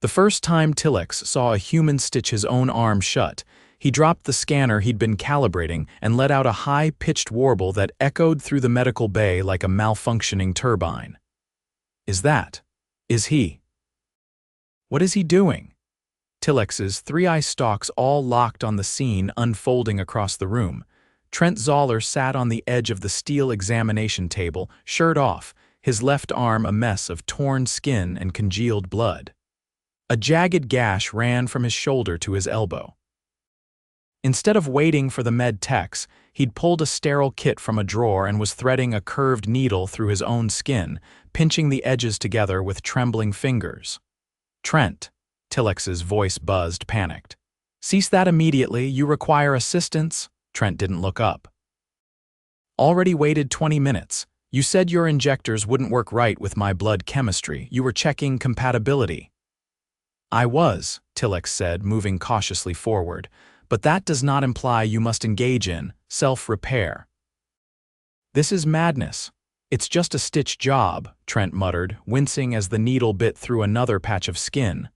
The first time Tillex saw a human stitch his own arm shut, he dropped the scanner he'd been calibrating and let out a high-pitched warble that echoed through the medical bay like a malfunctioning turbine. Is he? What is he doing? Tillex's three-eye stalks all locked on the scene unfolding across the room. Trent Zawler sat on the edge of the steel examination table, shirt off, his left arm a mess of torn skin and congealed blood. A jagged gash ran from his shoulder to his elbow. Instead of waiting for the med techs, he'd pulled a sterile kit from a drawer and was threading a curved needle through his own skin, pinching the edges together with trembling fingers. "Trent," Tillex's voice buzzed, panicked. "Cease that immediately, you require assistance." Trent didn't look up. "Already waited 20 minutes. You said your injectors wouldn't work right with my blood chemistry. You were checking compatibility." "I was," Tillex said, moving cautiously forward, "but that does not imply you must engage in self-repair." "This is madness. It's just a stitch job," Trent muttered, wincing as the needle bit through another patch of skin.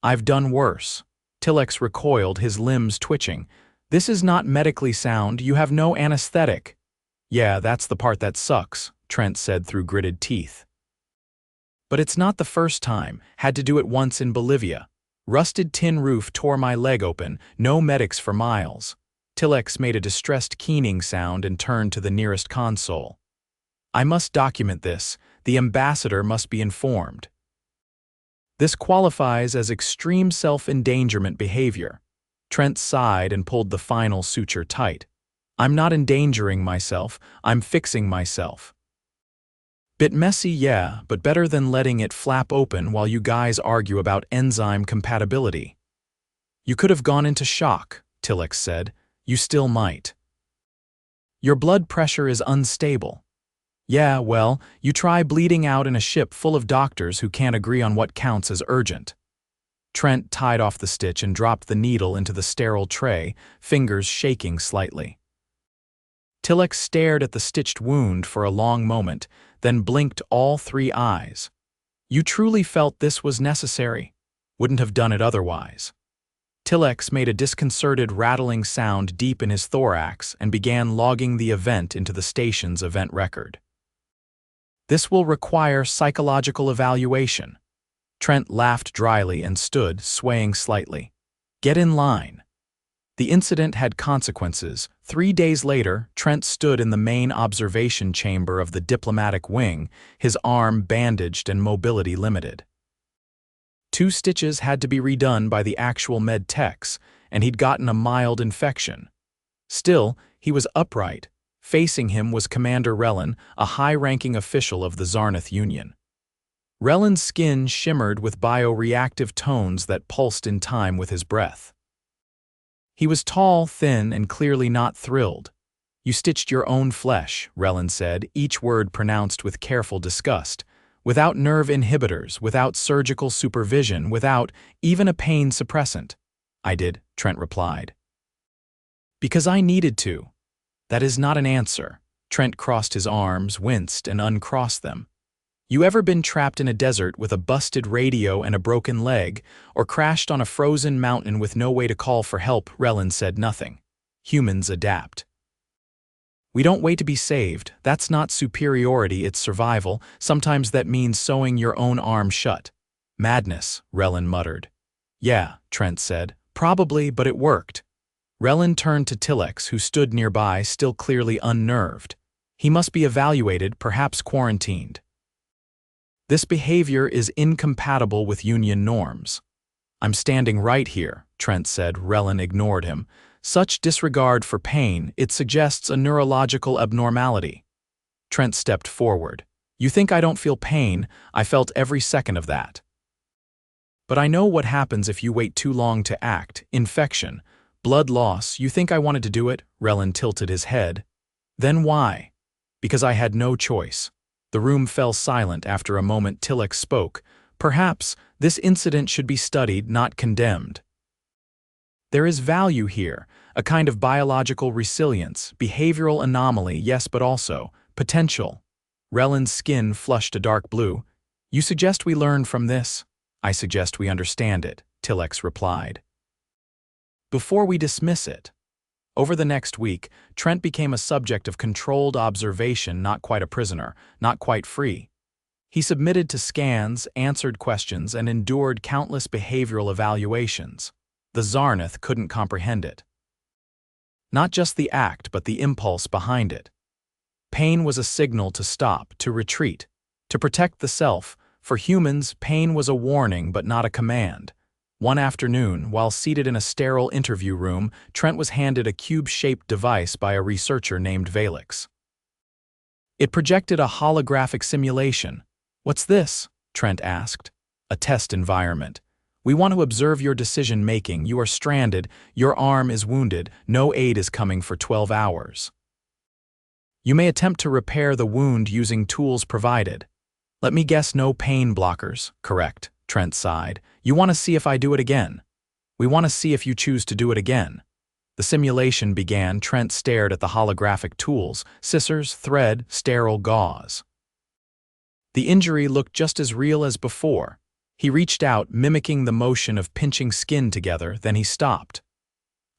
"I've done worse." Tillex recoiled, his limbs twitching. "This is not medically sound. You have no anesthetic." "Yeah, that's the part that sucks," Trent said through gritted teeth. "But it's not the first time. Had to do it once in Bolivia. Rusted tin roof tore my leg open, no medics for miles." Tillex made a distressed keening sound and turned to the nearest console. "I must document this. The ambassador must be informed." "This qualifies as extreme self-endangerment behavior." Trent sighed and pulled the final suture tight. "I'm not endangering myself, I'm fixing myself." "Bit messy, yeah, but better than letting it flap open while you guys argue about enzyme compatibility." "You could have gone into shock," Tillex said. "You still might." "Your blood pressure is unstable." "Yeah, well, you try bleeding out in a ship full of doctors who can't agree on what counts as urgent." Trent tied off the stitch and dropped the needle into the sterile tray, fingers shaking slightly. Tillex stared at the stitched wound for a long moment, then blinked all three eyes. "You truly felt this was necessary? Wouldn't have done it otherwise." Tillex made a disconcerted rattling sound deep in his thorax and began logging the event into the station's event record. "This will require psychological evaluation." Trent laughed dryly and stood, swaying slightly. "Get in line." The incident had consequences. 3 days later, Trent stood in the main observation chamber of the diplomatic wing, his arm bandaged and mobility limited. 2 stitches had to be redone by the actual med techs, and he'd gotten a mild infection. Still, he was upright. Facing him was Commander Relin, a high-ranking official of the Zarnath Union. Relin's skin shimmered with bioreactive tones that pulsed in time with his breath. He was tall, thin, and clearly not thrilled. "You stitched your own flesh," Relin said, each word pronounced with careful disgust. "Without nerve inhibitors, without surgical supervision, without even a pain suppressant." "I did," Trent replied. "Because I needed to." "That is not an answer." Trent crossed his arms, winced, and uncrossed them. "You ever been trapped in a desert with a busted radio and a broken leg, or crashed on a frozen mountain with no way to call for help?" Relin said nothing. "Humans adapt." "We don't wait to be saved. That's not superiority, it's survival. Sometimes that means sewing your own arm shut." "Madness," Relin muttered. "Yeah," Trent said. "Probably, but it worked." Relin turned to Tillex, who stood nearby, still clearly unnerved. "He must be evaluated, perhaps quarantined." "This behavior is incompatible with union norms." "I'm standing right here," Trent said. Relin ignored him. "Such disregard for pain, it suggests a neurological abnormality." Trent stepped forward. "You think I don't feel pain? I felt every second of that." "But I know what happens if you wait too long to act. Infection. Blood loss. You think I wanted to do it?" Relin tilted his head. "Then why?" "Because I had no choice." The room fell silent after a moment. Tillex spoke. "Perhaps this incident should be studied, not condemned. There is value here, a kind of biological resilience, behavioral anomaly, yes, but also potential." Relin's skin flushed a dark blue. "You suggest we learn from this?" I suggest we understand it, Tillex replied. Before we dismiss it. Over the next week, Trent became a subject of controlled observation, not quite a prisoner, not quent free. He submitted to scans, answered questions, and endured countless behavioral evaluations. The Zarnath couldn't comprehend it. Not just the act, but the impulse behind it. Pain was a signal to stop, to retreat, to protect the self. For humans, pain was a warning but not a command. One afternoon, while seated in a sterile interview room, Trent was handed a cube-shaped device by a researcher named Valix. It projected a holographic simulation. "What's this?" Trent asked. "A test environment. We want to observe your decision-making. You are stranded, your arm is wounded, no aid is coming for 12 hours. You may attempt to repair the wound using tools provided. Let me guess, no pain blockers." "Correct," Trent sighed. "You want to see if I do it again. We want to see if you choose to do it again." The simulation began. Trent stared at the holographic tools, scissors, thread, sterile gauze. The injury looked just as real as before. He reached out, mimicking the motion of pinching skin together, then he stopped.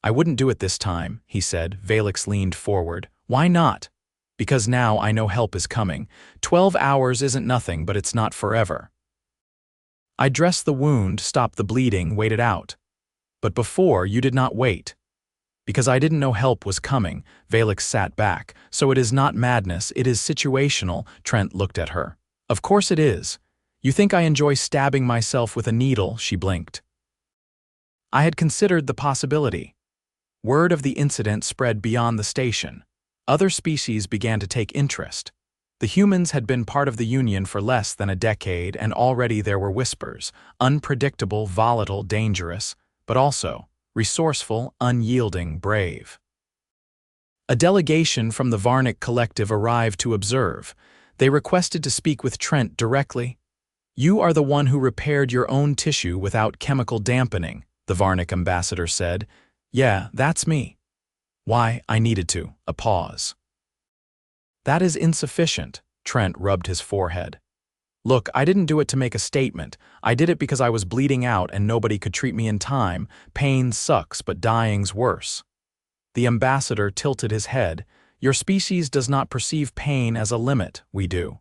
"I wouldn't do it this time," he said. Valix leaned forward. "Why not?" "Because now I know help is coming. 12 hours isn't nothing, but it's not forever. I dressed the wound, stopped the bleeding, waited out. But before, you did not wait." "Because I didn't know help was coming." Valix sat back. "So it is not madness, it is situational." Trent looked at her. "Of course it is. You think I enjoy stabbing myself with a needle?" She blinked. "I had considered the possibility." Word of the incident spread beyond the station. Other species began to take interest. The humans had been part of the Union for less than a decade, and already there were whispers: unpredictable, volatile, dangerous, but also resourceful, unyielding, brave. A delegation from the Varnick Collective arrived to observe. They requested to speak with Trent directly. "You are the one who repaired your own tissue without chemical dampening," the Varnick ambassador said. "Yeah, that's me." "Why, I needed to." A pause. "That is insufficient." Trent rubbed his forehead. "Look, I didn't do it to make a statement. I did it because I was bleeding out and nobody could treat me in time. Pain sucks, but dying's worse." The ambassador tilted his head. "Your species does not perceive pain as a limit. We do.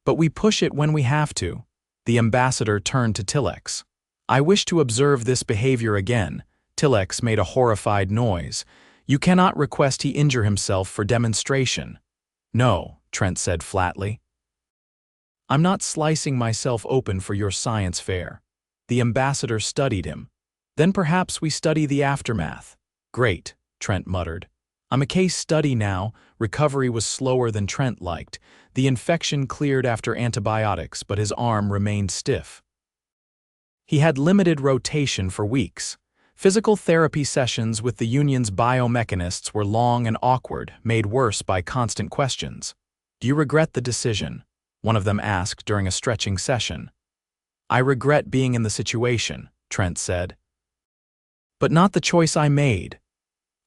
But we push it when we have to." The ambassador turned to Tillex. "I wish to observe this behavior again." Tillex made a horrified noise. "You cannot request he injure himself for demonstration." "No," Trent said flatly. "I'm not slicing myself open for your science fair." The ambassador studied him. "Then perhaps we study the aftermath." "Great," Trent muttered. "I'm a case study now." Recovery was slower than Trent liked. The infection cleared after antibiotics, but his arm remained stiff. He had limited rotation for weeks. Physical therapy sessions with the Union's biomechanists were long and awkward, made worse by constant questions. "Do you regret the decision?" one of them asked during a stretching session. "I regret being in the situation," Trent said. "But not the choice I made."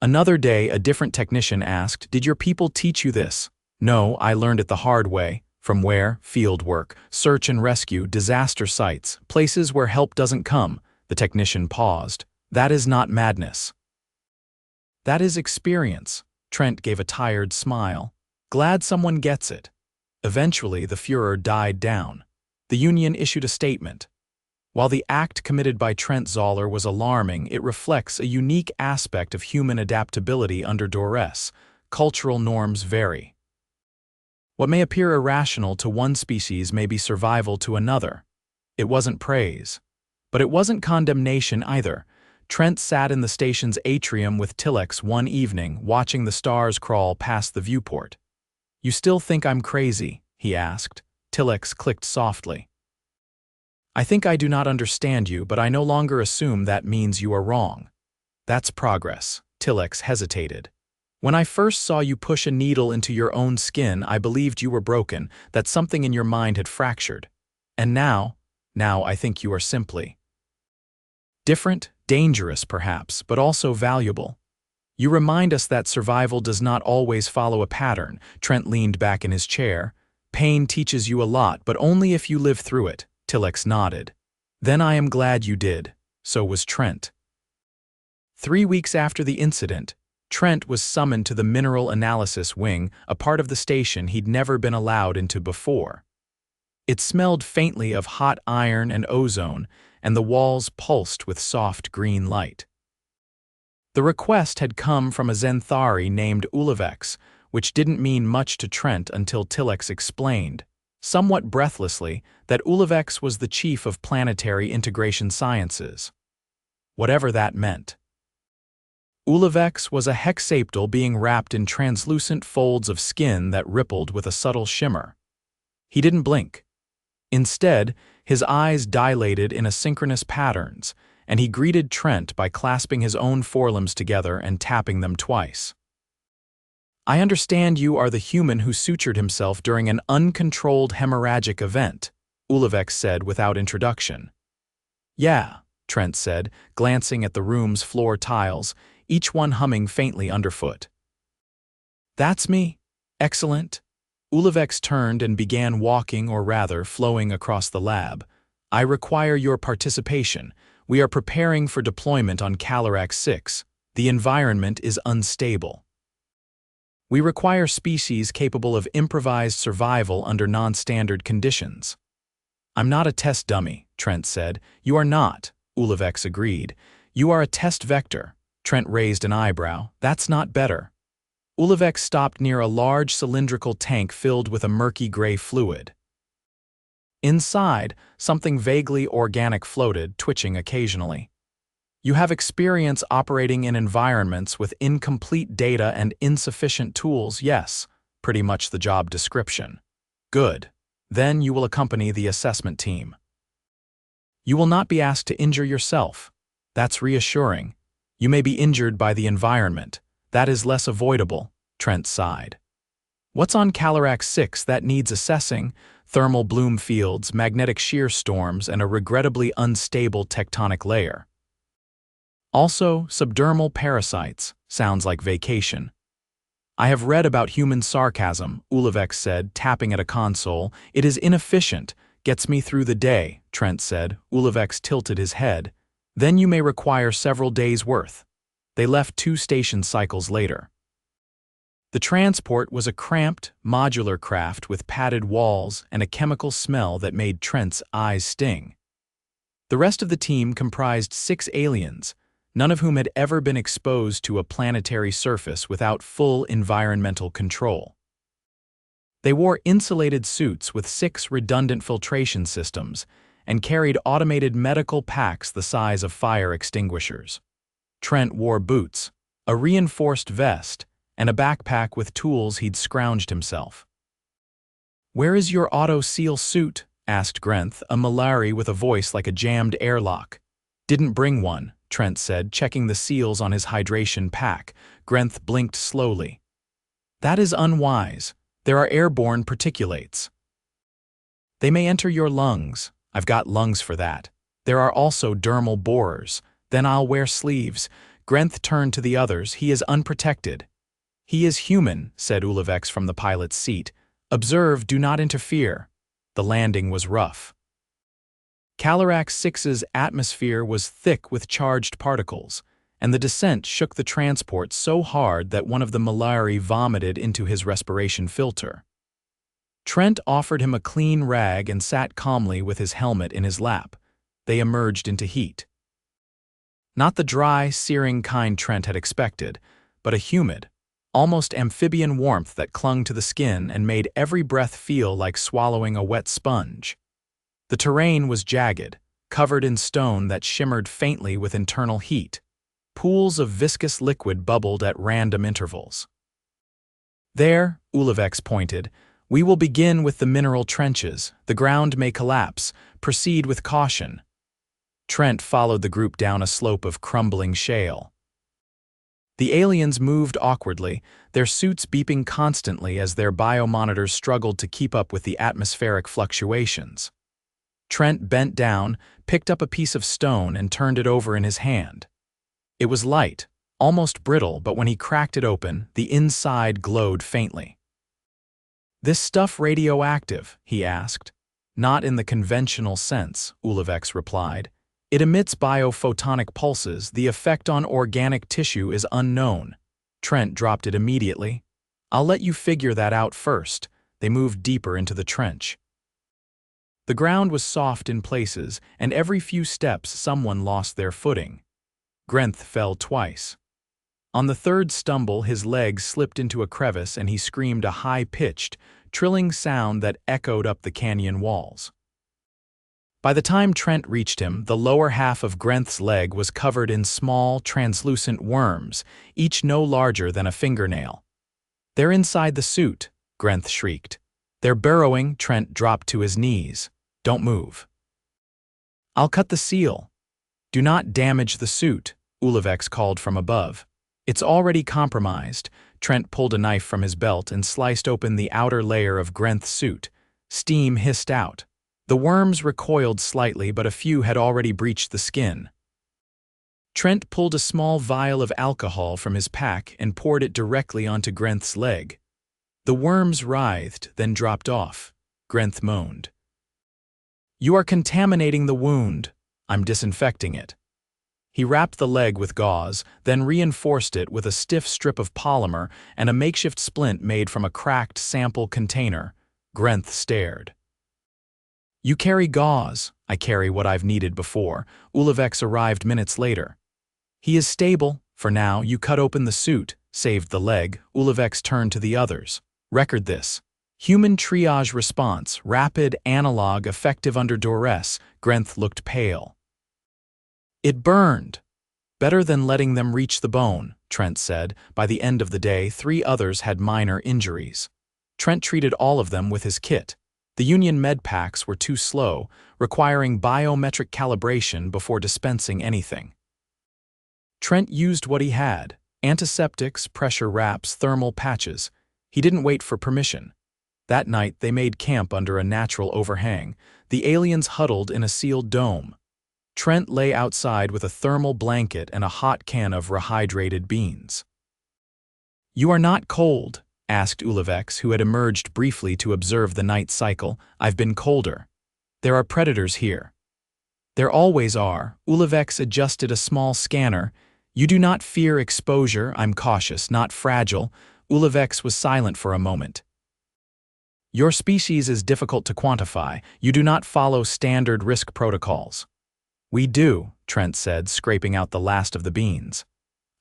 Another day, a different technician asked, "Did your people teach you this?" "No, I learned it the hard way." "From where?" "Field work, search and rescue, disaster sites, places where help doesn't come." The technician paused. "That is not madness. That is experience." Trent gave a tired smile. "Glad someone gets it." Eventually, the furor died down. The Union issued a statement. While the act committed by Trent Zawler was alarming, it reflects a unique aspect of human adaptability under duress. Cultural norms vary. What may appear irrational to one species may be survival to another. It wasn't praise. But it wasn't condemnation either. Trent sat in the station's atrium with Tillex one evening, watching the stars crawl past the viewport. "You still think I'm crazy?" he asked. Tillex clicked softly. "I think I do not understand you, but I no longer assume that means you are wrong." "That's progress." Tillex hesitated. "When I first saw you push a needle into your own skin, I believed you were broken, that something in your mind had fractured. And now I think you are simply different, dangerous perhaps, but also valuable. You remind us that survival does not always follow a pattern." Trent leaned back in his chair. "Pain teaches you a lot, but only if you live through it." Tillex nodded. Then I am glad you did. So was Trent. 3 weeks after the incident, Trent was summoned to the Mineral Analysis Wing, a part of the station he'd never been allowed into before. It smelled faintly of hot iron and ozone, and the walls pulsed with soft green light. The request had come from a Zenthari named Ulevex, which didn't mean much to Trent until Tillex explained, somewhat breathlessly, that Ulevex was the chief of planetary integration sciences. Whatever that meant. Ulevex was a hexaptal being wrapped in translucent folds of skin that rippled with a subtle shimmer. He didn't blink. Instead, his eyes dilated in asynchronous patterns, and he greeted Trent by clasping his own forelimbs together and tapping them twice. I understand you are the human who sutured himself during an uncontrolled hemorrhagic event, Ulevex said without introduction. Yeah, Trent said, glancing at the room's floor tiles, each one humming faintly underfoot. That's me. Excellent. Ulevex turned and began walking, or rather, flowing across the lab. I require your participation. We are preparing for deployment on Calarac 6. The environment is unstable. We require species capable of improvised survival under non-standard conditions. I'm not a test dummy, Trent said. You are not, Ulevex agreed. You are a test vector. Trent raised an eyebrow. That's not better. Ulevex stopped near a large cylindrical tank filled with a murky gray fluid. Inside, something vaguely organic floated, twitching occasionally. You have experience operating in environments with incomplete data and insufficient tools, yes, pretty much the job description. Good. Then you will accompany the assessment team. You will not be asked to injure yourself. That's reassuring. You may be injured by the environment. That is less avoidable, Trent sighed. What's on Calarac 6 that needs assessing? Thermal bloom fields, magnetic shear storms, and a regrettably unstable tectonic layer. Also, subdermal parasites. Sounds like vacation. I have read about human sarcasm, Ulevex said, tapping at a console. It is inefficient. Gets me through the day, Trent said. Ulevex tilted his head. Then you may require several days' worth. They left 2 station cycles later. The transport was a cramped, modular craft with padded walls and a chemical smell that made Trent's eyes sting. The rest of the team comprised 6 aliens, none of whom had ever been exposed to a planetary surface without full environmental control. They wore insulated suits with 6 redundant filtration systems and carried automated medical packs the size of fire extinguishers. Trent wore boots, a reinforced vest, and a backpack with tools he'd scrounged himself. "Where is your auto-seal suit?" asked Grenth, a Malari with a voice like a jammed airlock. "Didn't bring one," Trent said, checking the seals on his hydration pack. Grenth blinked slowly. "That is unwise. There are airborne particulates. They may enter your lungs. I've got lungs for that. There are also dermal borers. Then I'll wear sleeves." Grenth turned to the others. "He is unprotected." "He is human," said Ulevex from the pilot's seat. "Observe, do not interfere." The landing was rough. Calarac 6's atmosphere was thick with charged particles, and the descent shook the transport so hard that one of the Malari vomited into his respiration filter. Trent offered him a clean rag and sat calmly with his helmet in his lap. They emerged into heat. Not the dry, searing kind Trent had expected, but a humid, almost amphibian warmth that clung to the skin and made every breath feel like swallowing a wet sponge. The terrain was jagged, covered in stone that shimmered faintly with internal heat. Pools of viscous liquid bubbled at random intervals. "There," Ulevex pointed, "we will begin with the mineral trenches. The ground may collapse. Proceed with caution." Trent followed the group down a slope of crumbling shale. The aliens moved awkwardly, their suits beeping constantly as their biomonitors struggled to keep up with the atmospheric fluctuations. Trent bent down, picked up a piece of stone and turned it over in his hand. It was light, almost brittle, but when he cracked it open, the inside glowed faintly. "This stuff radioactive?" he asked. Not in the conventional sense, Ulevex replied. It emits biophotonic pulses. The effect on organic tissue is unknown. Trent dropped it immediately. I'll let you figure that out first. They moved deeper into the trench. The ground was soft in places, and every few steps someone lost their footing. Grenth fell twice. On the third stumble, his leg slipped into a crevice and he screamed a high-pitched, trilling sound that echoed up the canyon walls. By the time Trent reached him, the lower half of Grenth's leg was covered in small, translucent worms, each no larger than a fingernail. "They're inside the suit," Grenth shrieked. "They're burrowing." Trent dropped to his knees. "Don't move." "I'll cut the seal." "Do not damage the suit," Ulevex called from above. "It's already compromised." Trent pulled a knife from his belt and sliced open the outer layer of Grenth's suit. Steam hissed out. The worms recoiled slightly, but a few had already breached the skin. Trent pulled a small vial of alcohol from his pack and poured it directly onto Grenth's leg. The worms writhed, then dropped off. Grenth moaned. "You are contaminating the wound." "I'm disinfecting it." He wrapped the leg with gauze, then reinforced it with a stiff strip of polymer and a makeshift splint made from a cracked sample container. Grenth stared. "You carry gauze." "I carry what I've needed before." Ulevex arrived minutes later. "He is stable. For now, you cut open the suit." Saved the leg. Ulevex turned to the others. "Record this. Human triage response, rapid, analog, effective under duress." Grenth looked pale. "It burned." "Better than letting them reach the bone," Trent said. By the end of the day, 3 others had minor injuries. Trent treated all of them with his kit. The Union med packs were too slow, requiring biometric calibration before dispensing anything. Trent used what he had: antiseptics, pressure wraps, thermal patches. He didn't wait for permission. That night, they made camp under a natural overhang. The aliens huddled in a sealed dome. Trent lay outside with a thermal blanket and a hot can of rehydrated beans. "You are not cold?" asked Ulevex, who had emerged briefly to observe the night cycle. "I've been colder. There are predators here." "There always are." Ulevex adjusted a small scanner. "You do not fear exposure." "I'm cautious, not fragile." Ulevex was silent for a moment. "Your species is difficult to quantify. You do not follow standard risk protocols." "We do," Trent said, scraping out the last of the beans.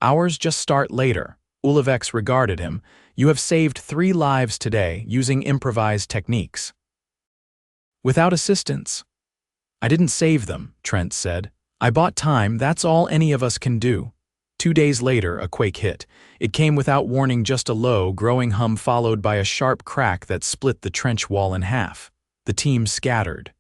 "Ours just start later." Ulevex regarded him. "You have saved 3 lives today using improvised techniques." "Without assistance." "I didn't save them," Trent said. "I bought time. That's all any of us can do." 2 days later, a quake hit. It came without warning, just a low, growing hum followed by a sharp crack that split the trench wall in half. The team scattered.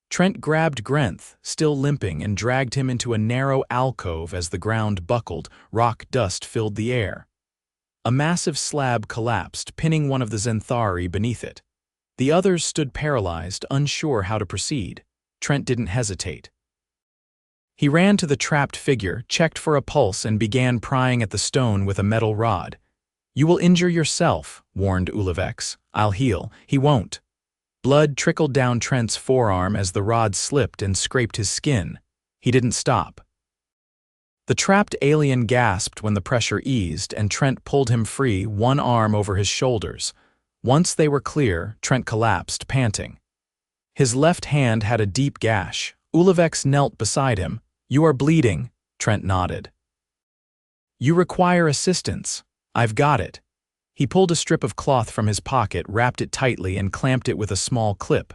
Trent grabbed Grenth, still limping, and dragged him into a narrow alcove as the ground buckled. Rock dust filled the air. A massive slab collapsed, pinning one of the Zenthari beneath it. The others stood paralyzed, unsure how to proceed. Trent didn't hesitate. He ran to the trapped figure, checked for a pulse, and began prying at the stone with a metal rod. "You will injure yourself," warned Ulevex. "I'll heal." "He won't." Blood trickled down Trent's forearm as the rod slipped and scraped his skin. He didn't stop. The trapped alien gasped when the pressure eased, and Trent pulled him free, one arm over his shoulders. Once they were clear, Trent collapsed, panting. His left hand had a deep gash. Ulevex knelt beside him. "You are bleeding." Trent nodded. "You require assistance." "I've got it." He pulled a strip of cloth from his pocket, wrapped it tightly, and clamped it with a small clip.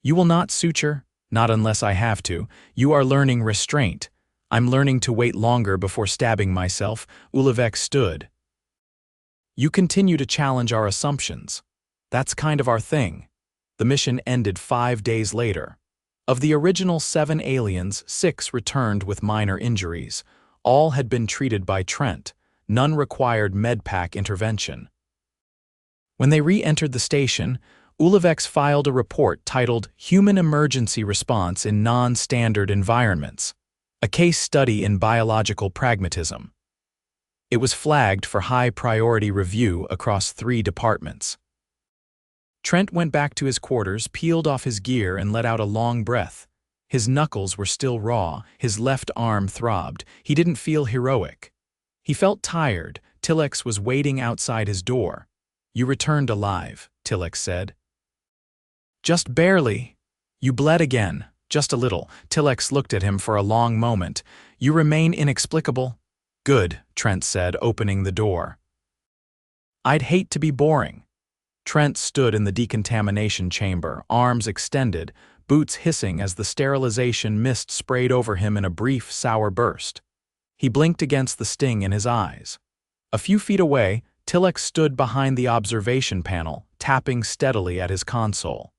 "You will not suture?" "Not unless I have to." "You are learning restraint." "I'm learning to wait longer before stabbing myself." Ulevex stood. "You continue to challenge our assumptions. That's kind of our thing." The mission ended 5 days later. Of the original 7 aliens, 6 returned with minor injuries. All had been treated by Trent. None required medpack intervention. When they re-entered the station, Ulevex filed a report titled Human Emergency Response in Non-Standard Environments, a case study in biological pragmatism. It was flagged for high-priority review across 3 departments. Trent went back to his quarters, peeled off his gear, and let out a long breath. His knuckles were still raw, his left arm throbbed. He didn't feel heroic. He felt tired. Tillex was waiting outside his door. "You returned alive," Tillex said. "Just barely. You bled again. Just a little." Tillex looked at him for a long moment. "You remain inexplicable." "Good," Trent said, opening the door. "I'd hate to be boring." Trent stood in the decontamination chamber, arms extended, boots hissing as the sterilization mist sprayed over him in a brief, sour burst. He blinked against the sting in his eyes. A few feet away, Tillex stood behind the observation panel, tapping steadily at his console.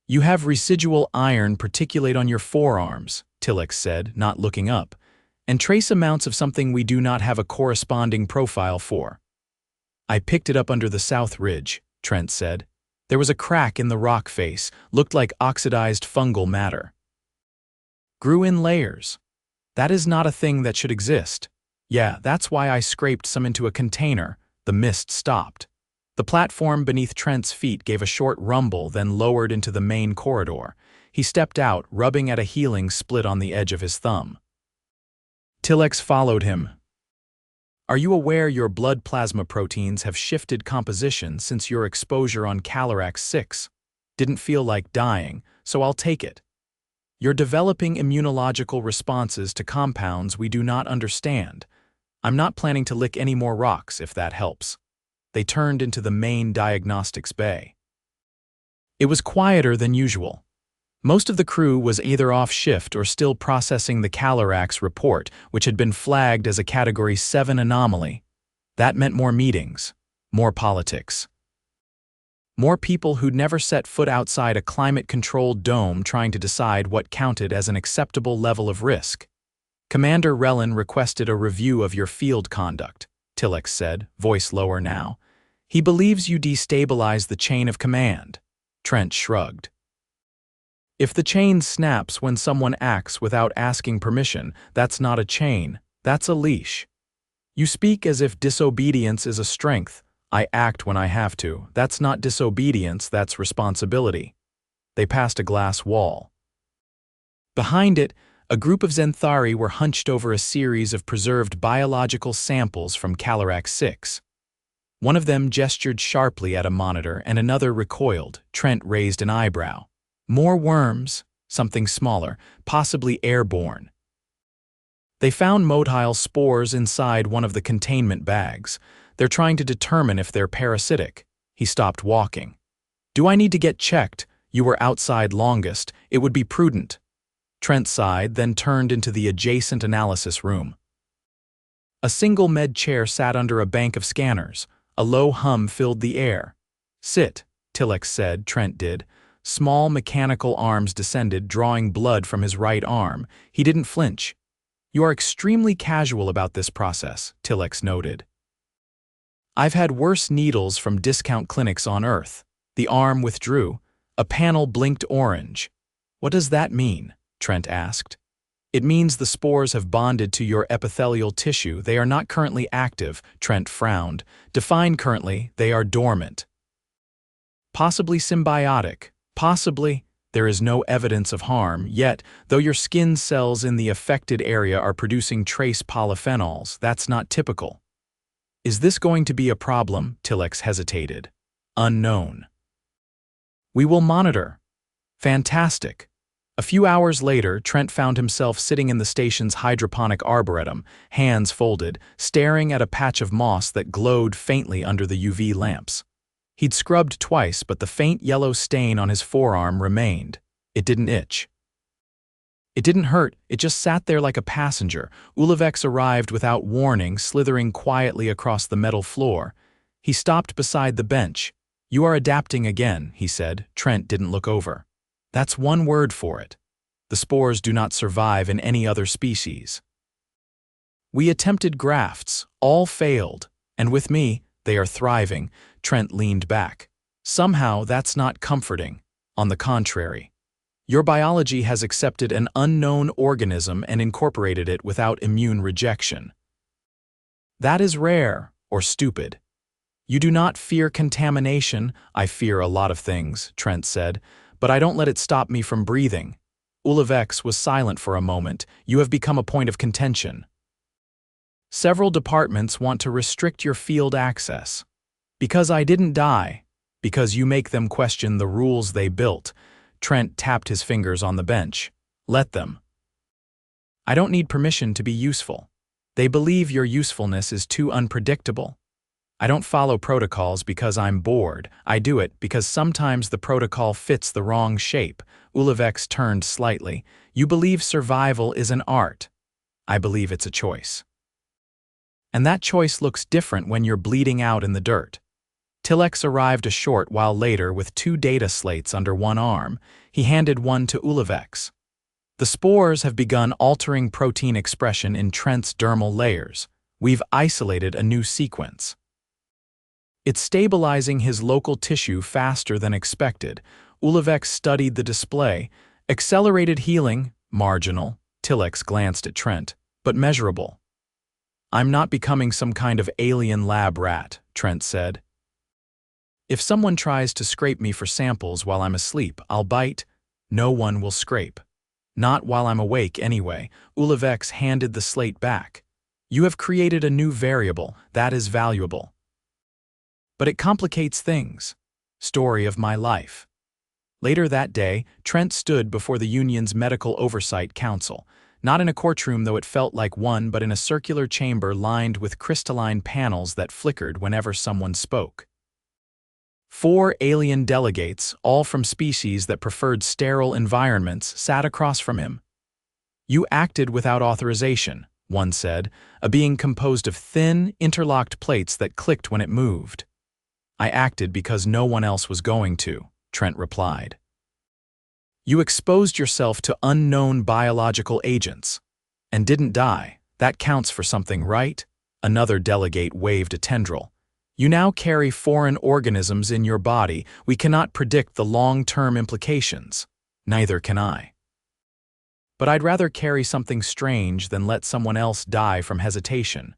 "You have residual iron particulate on your forearms," Tillex said, not looking up, "and trace amounts of something we do not have a corresponding profile for." "I picked it up under the south ridge," Trent said. There was a crack in the rock face, looked like oxidized fungal matter. "Grew in layers. That is not a thing that should exist." "Yeah, that's why I scraped some into a container." The mist stopped. The platform beneath Trent's feet gave a short rumble, then lowered into the main corridor. He stepped out, rubbing at a healing split on the edge of his thumb. Tillex followed him. "Are you aware your blood plasma proteins have shifted composition since your exposure on Calarax 6? Didn't feel like dying, so I'll take it. You're developing immunological responses to compounds we do not understand. I'm not planning to lick any more rocks, if that helps." They turned into the main diagnostics bay. It was quieter than usual. Most of the crew was either off shift or still processing the Calarax report, which had been flagged as a Category 7 anomaly. That meant more meetings, more politics. More people who'd never set foot outside a climate-controlled dome trying to decide what counted as an acceptable level of risk. "Commander Relin requested a review of your field conduct," Tillex said, voice lower now. "He believes you destabilize the chain of command." Trent shrugged. "If the chain snaps when someone acts without asking permission, that's not a chain, that's a leash. You speak as if disobedience is a strength. I act when I have to. That's not disobedience, that's responsibility." They passed a glass wall. Behind it, a group of Zenthari were hunched over a series of preserved biological samples from Calarax 6. One of them gestured sharply at a monitor and another recoiled. Trent raised an eyebrow. "More worms, something smaller, possibly airborne." They found motile spores inside one of the containment bags. "They're trying to determine if they're parasitic." He stopped walking. "Do I need to get checked? You were outside longest. It would be prudent." Trent sighed, then turned into the adjacent analysis room. A single med chair sat under a bank of scanners. A low hum filled the air. "Sit," Tillex said. Trent did. Small mechanical arms descended, drawing blood from his right arm. He didn't flinch. "You are extremely casual about this process," Tillex noted. "I've had worse needles from discount clinics on Earth." The arm withdrew. A panel blinked orange. "What does that mean?" Trent asked. "It means the spores have bonded to your epithelial tissue. They are not currently active." Trent frowned. "Define currently, they are dormant." "Possibly symbiotic. Possibly. There is no evidence of harm, yet, though your skin cells in the affected area are producing trace polyphenols, that's not typical." "Is this going to be a problem?" Tillex hesitated. "Unknown." "We will monitor." "Fantastic." A few hours later, Trent found himself sitting in the station's hydroponic arboretum, hands folded, staring at a patch of moss that glowed faintly under the UV lamps. He'd scrubbed twice, but the faint yellow stain on his forearm remained. It didn't itch. It didn't hurt, it just sat there like a passenger. Ulivex arrived without warning, slithering quietly across the metal floor. He stopped beside the bench. "You are adapting again," he said. Trent didn't look over. "That's one word for it. The spores do not survive in any other species. We attempted grafts, all failed, and with me, they are thriving." Trent leaned back. "Somehow that's not comforting. On the contrary. Your biology has accepted an unknown organism and incorporated it without immune rejection. That is rare, or stupid." You do not fear contamination. I fear a lot of things, Trent said, but I don't let it stop me from breathing. Ulvex was silent for a moment. You have become a point of contention. Several departments want to restrict your field access. Because I didn't die. Because you make them question the rules they built. Trent tapped his fingers on the bench. Let them. I don't need permission to be useful. They believe your usefulness is too unpredictable. I don't follow protocols because I'm bored. I do it because sometimes the protocol fits the wrong shape. Ulvex turned slightly. You believe survival is an art. I believe it's a choice. And that choice looks different when you're bleeding out in the dirt. Tillex arrived a short while later with 2 data slates under one arm. He handed one to Ulvex. The spores have begun altering protein expression in Trent's dermal layers. We've isolated a new sequence. It's stabilizing his local tissue faster than expected. Ulvex studied the display. Accelerated healing, marginal. Tillex glanced at Trent, but measurable. I'm not becoming some kind of alien lab rat, Trent said. If someone tries to scrape me for samples while I'm asleep, I'll bite. No one will scrape. Not while I'm awake anyway. Ulvex handed the slate back. You have created a new variable. That is valuable. But it complicates things. Story of my life. Later that day, Trent stood before the union's Medical Oversight Council. Not in a courtroom, though it felt like one, but in a circular chamber lined with crystalline panels that flickered whenever someone spoke. 4 alien delegates, all from species that preferred sterile environments, sat across from him. You acted without authorization, one said, a being composed of thin, interlocked plates that clicked when it moved. I acted because no one else was going to, Trent replied. You exposed yourself to unknown biological agents. And didn't die. That counts for something, right? Another delegate waved a tendril. You now carry foreign organisms in your body. We cannot predict the long-term implications. Neither can I. But I'd rather carry something strange than let someone else die from hesitation.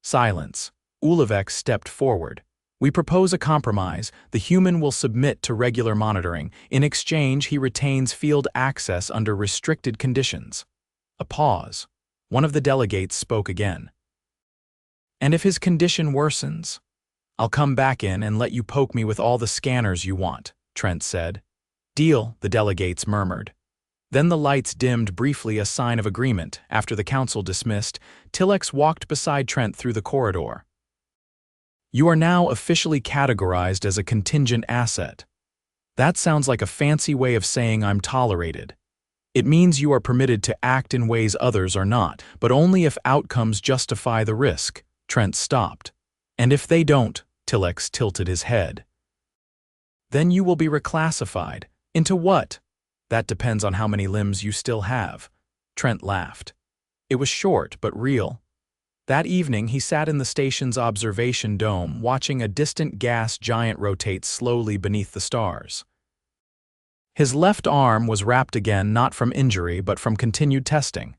Silence. Ulvex stepped forward. We propose a compromise. The human will submit to regular monitoring. In exchange, he retains field access under restricted conditions. A pause. One of the delegates spoke again. And if his condition worsens? I'll come back in and let you poke me with all the scanners you want, Trent said. Deal, the delegates murmured. Then the lights dimmed briefly, a sign of agreement. After the council dismissed, Tillex walked beside Trent through the corridor. You are now officially categorized as a contingent asset. That sounds like a fancy way of saying I'm tolerated. It means you are permitted to act in ways others are not, but only if outcomes justify the risk. Trent stopped. And if they don't, Tillex tilted his head. Then you will be reclassified. Into what? That depends on how many limbs you still have. Trent laughed. It was short but real. That evening he sat in the station's observation dome, watching a distant gas giant rotate slowly beneath the stars. His left arm was wrapped again, not from injury but from continued testing.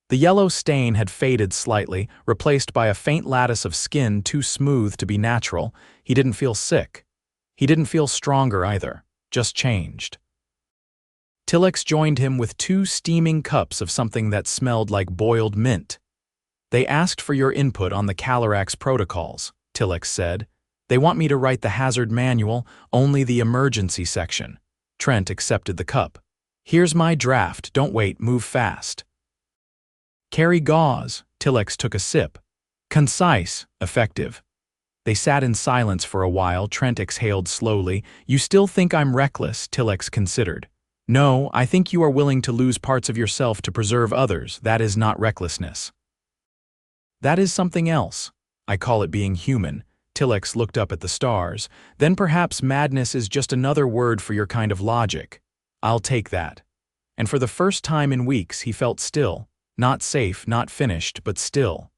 The yellow stain had faded slightly, replaced by a faint lattice of skin too smooth to be natural. He didn't feel sick. He didn't feel stronger either, just changed. Tillex joined him with 2 steaming cups of something that smelled like boiled mint. They asked for your input on the Calarax protocols, Tillex said. They want me to write the hazard manual, only the emergency section. Trent accepted the cup. Here's my draft, don't wait, move fast. Carry gauze, Tillex took a sip. Concise, effective. They sat in silence for a while. Trent exhaled slowly. You still think I'm reckless, Tillex considered. No, I think you are willing to lose parts of yourself to preserve others. That is not recklessness. That is something else. I call it being human. Tillex looked up at the stars. Then perhaps madness is just another word for your kind of logic. I'll take that. And for the first time in weeks he felt still. Not safe, not finished, but still.